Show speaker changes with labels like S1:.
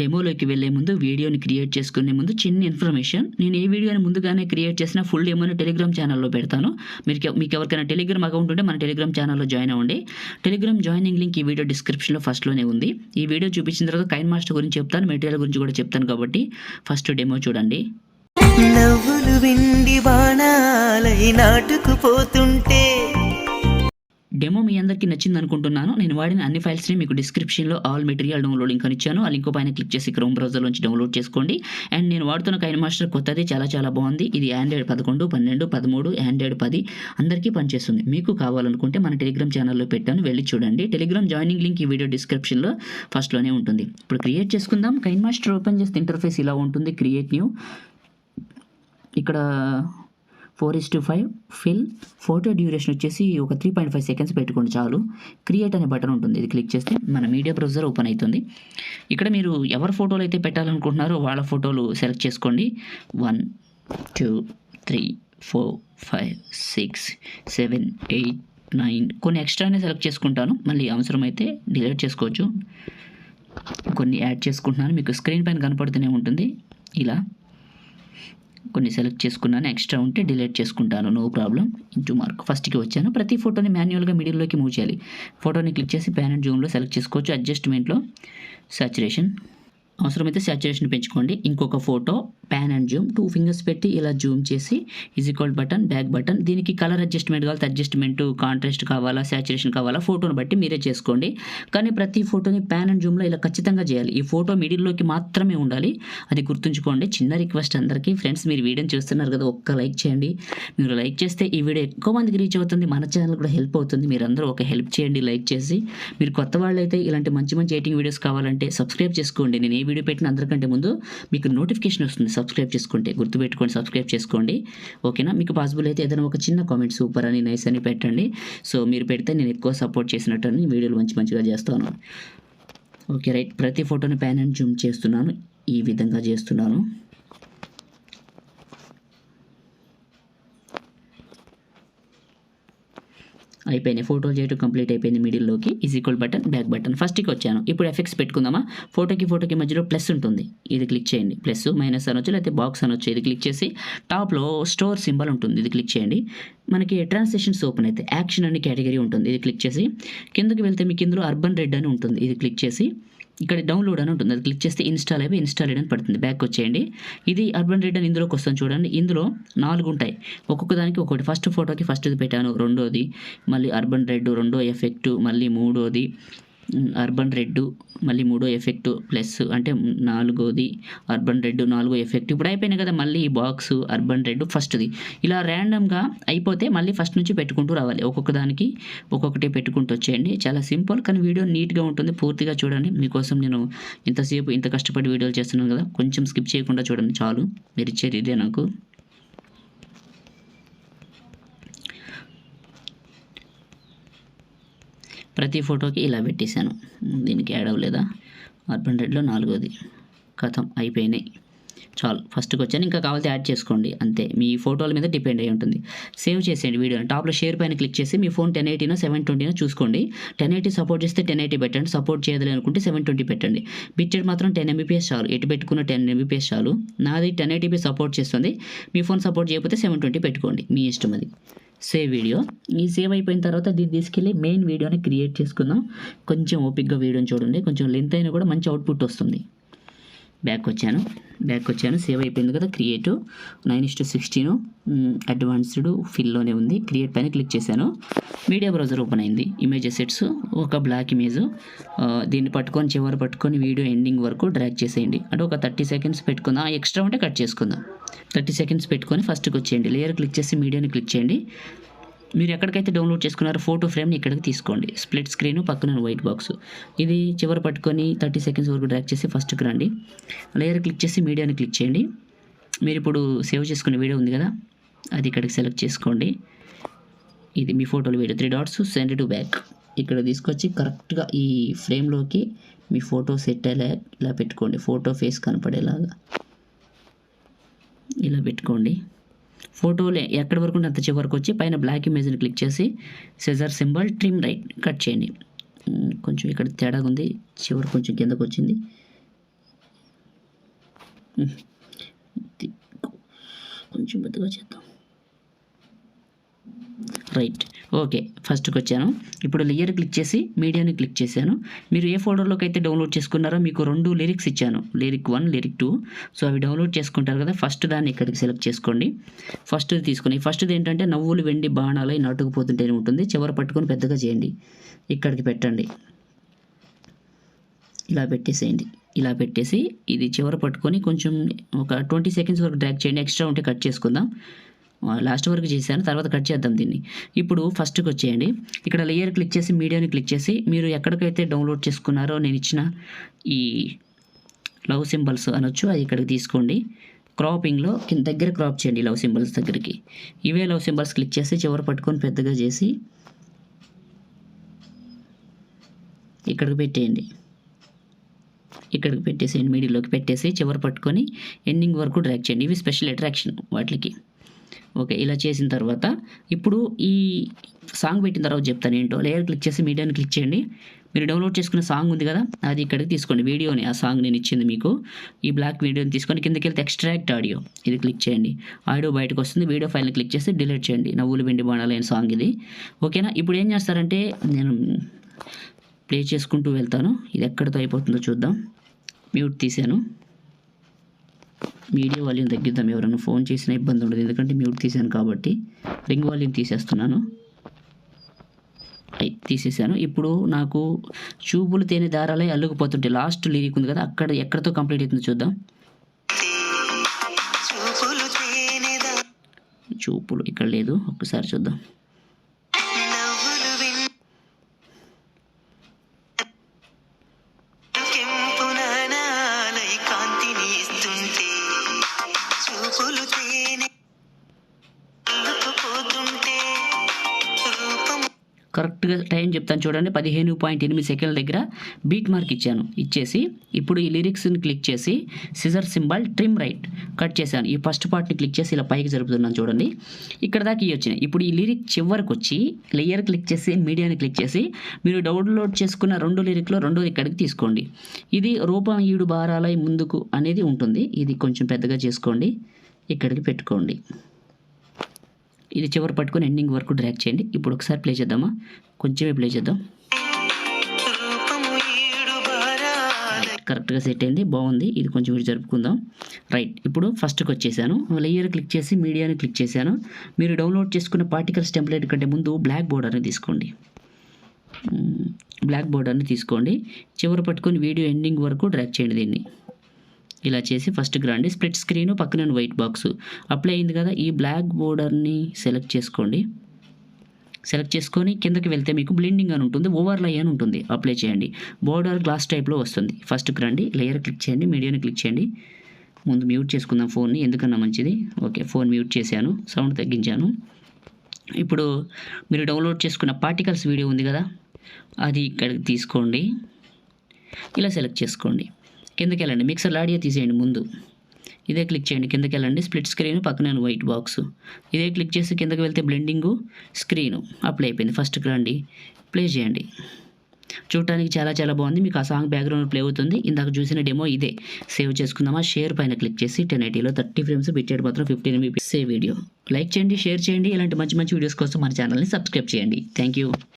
S1: డెమోలోకి వెళ్ళే ముందు వీడియోని క్రియేట్ చేసుకునే ముందు చిన్న ఇన్ఫర్మేషన్. నేను ఏ వీడియోని ముందుగానే క్రియేట్ చేసినా ఫుల్ డెమోని టెలిగ్రామ్ ఛానల్లో పెడతాను. మీకు ఎవరికైనా టెలిగ్రామ్ అకౌంట్ ఉంటే మన టెలిగ్రామ్ ఛానల్లో జాయిన్ అవ్వండి. టెలిగ్రామ్ జాయినింగ్ లింక్ ఈ వీడియో డిస్క్రిప్షన్లో ఫస్ట్లోనే ఉంది. ఈ వీడియో చూపించిన తర్వాత కైన్మాస్టర్ గురించి చెప్తాను, మెటీరియల్ గురించి కూడా చెప్తాను. కాబట్టి ఫస్ట్ డెమో చూడండి.
S2: నవ్వులు విండి బాణాలై నాటుకుపోతుంటే
S1: డెమో మీ అందరికీ నచ్చింది అనుకుంటున్నాను. నేను వాడిన అన్ని ఫైల్స్ని మీకు డిస్క్రిప్షన్లో ఆల్ మెటీరియల్ డౌన్లోడ్ లింక్ అని ఇచ్చాను. ఆ లింక్ పైన క్లిక్ చేసి క్రోమ్ బ్రౌజర్లోంచి డౌన్లోడ్ చేసుకోండి. అండ్ నేను వాడుతున్న కైన్మాస్టర్ కొత్తది, చాలా బాగుంది. ఇది ఆండ్రాయిడ్ 11, 12, 13, ఆండ్రాయిడ్ 10 అందరికీ పనిచేస్తుంది. మీకు కావాలనుకుంటే మన టెలిగ్రామ్ ఛానల్లో పెట్టాను, వెళ్ళి చూడండి. టెలిగ్రామ్ జాయినింగ్ లింక్ ఈ వీడియో డిస్క్రిప్షన్లో ఫస్ట్లోనే ఉంటుంది. ఇప్పుడు క్రియేట్ చేసుకుందాం. కైన్మాస్టర్ ఓపెన్ చేస్తే ఇంటర్ఫేస్ ఇలా ఉంటుంది. క్రియేట్ న్యూ, ఇక్కడ 4:5 ఫిల్, ఫోటో డ్యూరేషన్ వచ్చేసి ఒక 3.5 సెకండ్స్ పెట్టుకోండి చాలు. క్రియేట్ అనే బటన్ ఉంటుంది, ఇది క్లిక్ చేస్తే మన మీడియా బ్రౌజర్ ఓపెన్ అవుతుంది. ఇక్కడ మీరు ఎవరి ఫోటోలు అయితే పెట్టాలనుకుంటున్నారో వాళ్ళ ఫోటోలు సెలెక్ట్ చేసుకోండి. 1 2 3 4 5 6 7 8 9 కొన్ని ఎక్స్ట్రానే సెలెక్ట్ చేసుకుంటాను, మళ్ళీ అవసరమైతే డిలీట్ చేసుకోవచ్చు. కొన్ని యాడ్ చేసుకుంటున్నాను, మీకు స్క్రీన్ పైన కనపడుతూనే ఉంటుంది. ఇలా కొన్ని సెలెక్ట్ చేసుకున్నాను, ఎక్స్ట్రా ఉంటే డిలీట్ చేసుకుంటాను, నో ప్రాబ్లం. ఇంటూ మార్క్ ఫస్ట్కి వచ్చాను. ప్రతి ఫోటోని మాన్యువల్గా మిడిల్లోకి మూవ్ చేయాలి. ఫోటోని క్లిక్ చేసి ప్యాన్ అండ్ జూమ్లో సెలెక్ట్ చేసుకోవచ్చు. అడ్జస్ట్మెంట్లో సాచురేషన్, అవసరమైతే సాచురేషన్ పెంచుకోండి. ఇంకొక photo pan and Zoom, 2 fingers పెట్టి ఇలా జూమ్ చేసి ఈక్వల్ బటన్, బ్యాక్ బటన్. దీనికి కలర్ అడ్జస్ట్మెంట్ కావాలి, అడ్జస్ట్మెంట్ కాంట్రాస్ట్ కావాలా, సాచురేషన్ కావాలా, ఫోటోని బట్టి మీరే చేసుకోండి. కానీ ప్రతి ఫోటోని ప్యాన్ అండ్ జూమ్లో ఇలా ఖచ్చితంగా చేయాలి. ఈ ఫోటో మిడిల్లోకి మాత్రమే ఉండాలి, అది గుర్తుంచుకోండి. చిన్న రిక్వెస్ట్ అందరికీ. ఫ్రెండ్స్, మీరు వీడియోని చూస్తున్నారు కదా, ఒక్క లైక్ చేయండి. మీరు లైక్ చేస్తే ఈ వీడియో ఎక్కువ మందికి రీచ్ అవుతుంది, మన ఛానల్ కూడా హెల్ప్ అవుతుంది. మీరందరూ ఒక హెల్ప్ చేయండి లైక్ చేసి. మీరు కొత్త వాళ్ళైతే ఇలాంటి మంచి ఎడిటింగ్ వీడియోస్ కావాలంటే సబ్స్క్రైబ్ చేసుకోండి. నేను ఏ వీడియో పెట్టిన అందరికంటే ముందు మీకు నోటిఫికేషన్ వస్తుంది సబ్స్క్రైబ్ చేసుకుంటే. గుర్తుపెట్టుకోండి, సబ్స్క్రైబ్ చేసుకోండి, ఓకేనా? మీకు పాసిబుల్ అయితే ఏదైనా ఒక చిన్న కామెంట్ సూపర్ అని, నైస్ అని పెట్టండి. సో మీరు పెడితే నేను ఎక్కువ సపోర్ట్ చేసినట్టు అని వీడియోలు మంచిగా చేస్తాను. Okay right. ప్రతి ఫోటోని ప్యాన్ అండ్ జూమ్ చేస్తున్నాను, ఈ విధంగా చేస్తున్నాను. అయిపోయినాయి, ఫోటోలు చేయడం కంప్లీట్ అయిపోయింది. మిడిల్లోకి ఈక్వల్ బటన్, బ్యాక్ బటన్. ఫస్ట్కి వచ్చాను. ఇప్పుడు ఎఫెక్ట్స్ పెట్టుకుందామా? ఫోటోకి మధ్యలో ప్లస్ ఉంటుంది, ఇది క్లిక్ చేయండి. ప్లస్ మైనస్ అనొచ్చు, లేకపోతే బాక్స్ అనొచ్చు. ఇది క్లిక్ చేసి టాప్లో స్టోర్ సింబల్ ఉంటుంది, ఇది క్లిక్ చేయండి. మనకి ట్రాన్స్లేషన్స్ ఓపెన్ అయితే యాక్షన్ అని కేటగిరీ ఉంటుంది, ఇది క్లిక్ చేసి కిందకి వెళ్తే మీకు ఇందులో అర్బన్ రెడ్ అని ఉంటుంది, ఇది క్లిక్ చేసి ఇక్కడ డౌన్లోడ్ అని ఉంటుంది, అది క్లిక్ చేస్తే ఇన్స్టాల్ అని పడుతుంది. బ్యాక్ వచ్చేయండి. ఇది అర్బన్ రెడ్ అని ఇందులోకి వస్తుంది చూడండి. ఇందులో 4 ఉంటాయి, ఒక్కొక్క దానికి ఒకటి. ఫస్ట్ ఫోటోకి ఫస్ట్ది పెట్టాను, రెండోది మళ్ళీ అర్బన్ రెడ్, రెండో ఎఫెక్ట్, మళ్ళీ మూడోది అర్బన్ రెడ్, మళ్ళీ మూడో ఎఫెక్ట్, ప్లస్ అంటే 4వది అర్బన్ రెడ్, 4గో ఎఫెక్ట్. ఇప్పుడు అయిపోయినాయి కదా, మళ్ళీ ఈ బాక్స్ అర్బన్ రెడ్ ఫస్ట్ది. ఇలా ర్యాండమ్గా అయిపోతే మళ్ళీ ఫస్ట్ నుంచి పెట్టుకుంటూ రావాలి. ఒక్కొక్క దానికి ఒక్కొక్కటి పెట్టుకుంటూ వచ్చేయండి. చాలా సింపుల్, కానీ వీడియో నీట్గా ఉంటుంది, పూర్తిగా చూడండి. మీకోసం నేను ఇంతసేపు ఇంత కష్టపడి వీడియోలు చేస్తున్నాను కదా, కొంచెం స్కిప్ చేయకుండా చూడండి చాలు. మీరు ఇచ్చేది ఇదే నాకు. ప్రతి ఫోటోకి ఇలా పెట్టేశాను, దీనికి యాడ్ అవ్వలేదా? అర్బన్ రెడ్లో 4వది కథం అయిపోయినాయి, చాలు. ఫస్ట్కి వచ్చాను, ఇంకా కావాలంటే యాడ్ చేసుకోండి, అంతే. మీ ఫోటోల మీద డిపెండ్ అయి ఉంటుంది. సేవ్ చేసేయండి వీడియోని. టాప్లో షేర్ పైన క్లిక్ చేసి మీ ఫోన్ 1080నో 720నో చూసుకోండి. 1080 సపోర్ట్ చేస్తే 1080 పెట్టండి, సపోర్ట్ చేయలేదు అనుకుంటే 720 పెట్టండి. బిట్రేట్ మాత్రం 10 Mbps చాలు, ఎటు పెట్టుకున్న 10 Mbps చాలు. నాది 1080p సపోర్ట్ చేస్తుంది, మీ ఫోన్ సపోర్ట్ చేయకపోతే 720 పెట్టుకోండి, మీ ఇష్టం అది. Save video. ఈ సేవ్ అయిపోయిన తర్వాత దీన్ని తీసుకెళ్ళి మెయిన్ వీడియోని క్రియేట్ చేసుకుందాం. కొంచెం ఓపిక్గా వీడియోని చూడండి, కొంచెం లెంత్ అయినా కూడా మంచి అవుట్పుట్ వస్తుంది. బ్యాక్ వచ్చాను, సేవ్ అయిపోయింది కదా. క్రియేట్ 9:16 అడ్వాన్స్డ్ ఫిల్లోనే ఉంది. క్రియేట్ పైన క్లిక్ చేశాను, మీడియా బ్రౌజర్ ఓపెన్ అయింది. ఇమేజ్ అసెట్స్, ఒక బ్లాక్ ఇమేజ్. దీన్ని చివరి పట్టుకొని వీడియో ఎండింగ్ వరకు డ్రాగ్ చేసేయండి. అంటే ఒక 30 సెకండ్స్ పెట్టుకుందాం, ఎక్స్ట్రా ఉంటే కట్ చేసుకుందాం. 30 సెకండ్స్ పెట్టుకొని ఫస్ట్కి వచ్చేయండి. లేయర్ క్లిక్ చేసి మీడియాని క్లిక్ చేయండి. మీరు ఎక్కడికైతే డౌన్లోడ్ చేసుకున్నారో ఫోటో ఫ్రేమ్ని ఇక్కడికి తీసుకోండి. స్ప్లిట్ స్క్రీన్, పక్కన వైట్ బాక్స్. ఇది చివరి పట్టుకొని 30 సెకండ్స్ వరకు డ్రాగ్ చేసి ఫస్ట్కి రండి. లేయర్ క్లిక్ చేసి మీడియాని క్లిక్ చేయండి. మీరు ఇప్పుడు సేవ్ చేసుకునే వీడియో ఉంది కదా, అది ఇక్కడికి సెలెక్ట్ చేసుకోండి. ఇది మీ ఫోటోలు video 3 dots, send to back. ఇక్కడ తీసుకొచ్చి కరెక్ట్గా ఈ ఫ్రేమ్లోకి మీ ఫోటో సెట్ అయ్యేలా ఇలా పెట్టుకోండి. ఫోటో ఫేస్ కనపడేలాగా ఇలా పెట్టుకోండి. ఫోటోలు ఎక్కడి వరకు ఉంటే అంత చివరికి వచ్చి పైన బ్లాక్ ఇమేజ్ని క్లిక్ చేసి సెజర్ సింబల్, ట్రిమ్ రైట్, కట్ చేయండి. కొంచెం ఇక్కడ తేడా ఉంది, చివరి కొంచెం కిందకు వచ్చింది. కొంచెం పెద్దగా చేద్దాం. Right, okay. ఫస్ట్కి వచ్చాను. ఇప్పుడు లేయర్ క్లిక్ చేసి మీడియాని క్లిక్ చేశాను. మీరు ఏ ఫోల్డర్లోకి అయితే డౌన్లోడ్ చేసుకున్నారో మీకు 2 లిరిక్స్ ఇచ్చాను, లిరిక్ 1, లిరిక్ 2. సో అవి డౌన్లోడ్ చేసుకుంటారు కదా. ఫస్ట్ దాన్ని ఇక్కడికి సెలెక్ట్ చేసుకోండి. ఫస్ట్ది తీసుకుని, ఫస్ట్ది ఏంటంటే నవ్వులు వెండి బాణాలై నాటుకుపోతుంటేనే ఉంటుంది. చివర పట్టుకొని పెద్దగా చేయండి, ఇక్కడికి పెట్టండి. ఇలా పెట్టేసేయండి. ఇలా పెట్టేసి ఇది చివర పట్టుకొని కొంచెం ఒక 20 సెకండ్స్ వరకు డ్రాగ్ చేయండి. ఎక్స్ట్రా ఉంటే కట్ చేసుకుందాం. లాస్ట్ వరకు చేశాను, తర్వాత కట్ చేద్దాం దీన్ని. ఇప్పుడు ఫస్ట్కి వచ్చేయండి. ఇక్కడ లేయర్ క్లిక్ చేసి మీడియాని క్లిక్ చేసి మీరు ఎక్కడికైతే డౌన్లోడ్ చేసుకున్నారో నేను ఇచ్చిన ఈ లవ్ సింబల్స్ అనొచ్చు, అది ఇక్కడికి తీసుకోండి. క్రాపింగ్లో కింద దగ్గర క్రాప్ చేయండి లవ్ సింబల్స్ దగ్గరికి. ఇవే లవ్ సింబల్స్ క్లిక్ చేసి చివర పట్టుకొని పెద్దగా చేసి ఇక్కడికి పెట్టేయండి. ఇక్కడికి పెట్టేసేయండి, మీడియాలోకి పెట్టేసి చివరి పట్టుకొని ఎండింగ్ వరకు డ్రాగ్ చేయండి. ఇవి స్పెషల్ అట్రాక్షన్ వాటికి. ఓకే, ఇలా చేసిన తర్వాత ఇప్పుడు ఈ సాంగ్ పెట్టిన తర్వాత చెప్తాను ఏంటో. లేయర్ క్లిక్ చేసి మీడియాని క్లిక్ చేయండి. మీరు డౌన్లోడ్ చేసుకున్న సాంగ్ ఉంది కదా, అది ఇక్కడికి తీసుకోండి. వీడియోని, ఆ సాంగ్ నేను ఇచ్చింది మీకు, ఈ బ్లాక్ వీడియోని తీసుకొని కిందకి వెళ్తే ఎక్స్ట్రాక్ట్ ఆడియో, ఇది క్లిక్ చేయండి. ఆడియో బయటకు వస్తుంది. వీడియో ఫైల్ని క్లిక్ చేసి డిలీట్ చేయండి. నవ్వులు వెండి బాణాలైన సాంగ్ ఇది. ఓకేనా. ఇప్పుడు ఏం చేస్తారంటే నేను ప్లే చేసుకుంటూ వెళ్తాను. ఇది ఎక్కడితో అయిపోతుందో చూద్దాం. మ్యూట్ తీసాను. మీడియా వాల్యూమ్ తగ్గిద్దాం. ఎవరైనా ఫోన్ చేసినా ఇబ్బంది ఉండదు, ఎందుకంటే మ్యూట్ తీసాను కాబట్టి. రింగ్ వాల్యూమ్ తీసేస్తున్నాను. తీసేసాను. ఇప్పుడు నాకు చూపులు తేనె దారాలే అల్లుకుపోతుంటే లాస్ట్ లిరిక్ ఉంది కదా, అక్కడ ఎక్కడితో కంప్లీట్ అవుతుందో చూద్దాం. చూపులు ఇక్కడ లేదు, ఒక్కసారి చూద్దాం. కరెక్ట్గా టైం చెప్తాను చూడండి. 15.8 సెకండ్ల దగ్గర బీట్ మార్క్ ఇచ్చాను. ఇచ్చేసి ఇప్పుడు ఈ లిరిక్స్ని క్లిక్ చేసి scissor symbol trim right cut చేశాను. ఈ ఫస్ట్ పార్ట్ని క్లిక్ చేసి ఇలా పైకి జరుపుతున్నాను చూడండి. ఇక్కడ దాకా ఇవి వచ్చినాయి. ఇప్పుడు ఈ లిరిక్ చివరికి వచ్చి లేయర్ క్లిక్ చేసి మీడియాని క్లిక్ చేసి మీరు డౌన్లోడ్ చేసుకున్న 2 లిరిక్లో 2 ఇక్కడికి తీసుకోండి. ఇది రూపం ఈడు బారాలై ముందుకు అనేది ఉంటుంది. ఇది కొంచెం పెద్దగా చేసుకోండి, ఇక్కడికి పెట్టుకోండి. ఇది చివరి పట్టుకొని ఎండింగ్ వరకు డ్రాగ్ చేయండి. ఇప్పుడు ఒకసారి ప్లే చేద్దామా, కొంచెమే ప్లే చేద్దాం. కరెక్ట్గా సెట్ అయింది, బాగుంది. ఇది కొంచెం ఇటు జరుపుకుందాం. రైట్, ఇప్పుడు ఫస్ట్కి వచ్చేసాను. లేయర్ క్లిక్ చేసి మీడియాని క్లిక్ చేశాను. మీరు డౌన్లోడ్ చేసుకున్న పార్టికల్స్ టెంప్లెట్ కంటే ముందు బ్లాక్ బోర్డర్ని తీసుకోండి. బ్లాక్ బోర్డర్ని తీసుకోండి. చివరి పట్టుకొని వీడియో ఎండింగ్ వరకు డ్రాగ్ చేయండి. దీన్ని ఇలా చేసి ఫస్ట్కి రండి. స్ప్లిట్ స్క్రీన్ పక్కన వైట్ బాక్స్ అప్లై అయింది కదా, ఈ బ్లాక్ బోర్డర్ని సెలెక్ట్ చేసుకోండి. సెలెక్ట్ చేసుకొని కిందకి వెళ్తే మీకు బ్లెండింగ్ అని ఉంటుంది, ఓవర్లై అని ఉంటుంది. అప్లై చేయండి. బోర్డర్ గ్లాస్ టైప్లో వస్తుంది. ఫస్ట్కి రండి, లేయర్ క్లిక్ చేయండి, మీడియాని క్లిక్ చేయండి. ముందు మ్యూట్ చేసుకుందాం ఫోన్ని, ఎందుకన్నా మంచిది. ఓకే, ఫోన్ మ్యూట్ చేశాను, సౌండ్ తగ్గించాను. ఇప్పుడు మీరు డౌన్లోడ్ చేసుకున్న పార్టికల్స్ వీడియో ఉంది కదా, అది ఇక్కడికి తీసుకోండి. ఇలా సెలెక్ట్ చేసుకోండి. కిందకి వెళ్ళండి, మిక్సర్ ఆడియో తీసేయండి ముందు. ఇదే క్లిక్ చేయండి, కిందకి వెళ్ళండి. స్ప్లిట్ స్క్రీన్ పక్కన వైట్ బాక్స్, ఇదే క్లిక్ చేసి కిందకి వెళ్తే బ్లెండింగు స్క్రీను అప్లై అయిపోయింది. ఫస్ట్కి రండి, ప్లే చేయండి. చూడటానికి చాలా చాలా బాగుంది. మీకు ఆ సాంగ్ బ్యాక్గ్రౌండ్ ప్లే అవుతుంది. ఇందాక చూసిన డెమో ఇదే. సేవ్ చేసుకుందామా. షేర్ పైన క్లిక్ చేసి 1080లో 30 ఫ్రేమ్స్, బిట్రేట్ మాత్రం 15 MB. సేవ్ వీడియో లైక్ చేయండి, షేర్ చేయండి. ఇలాంటి మంచి మంచి వీడియోస్ కోసం మన ఛానల్ని సబ్స్క్రైబ్ చేయండి. Thank you.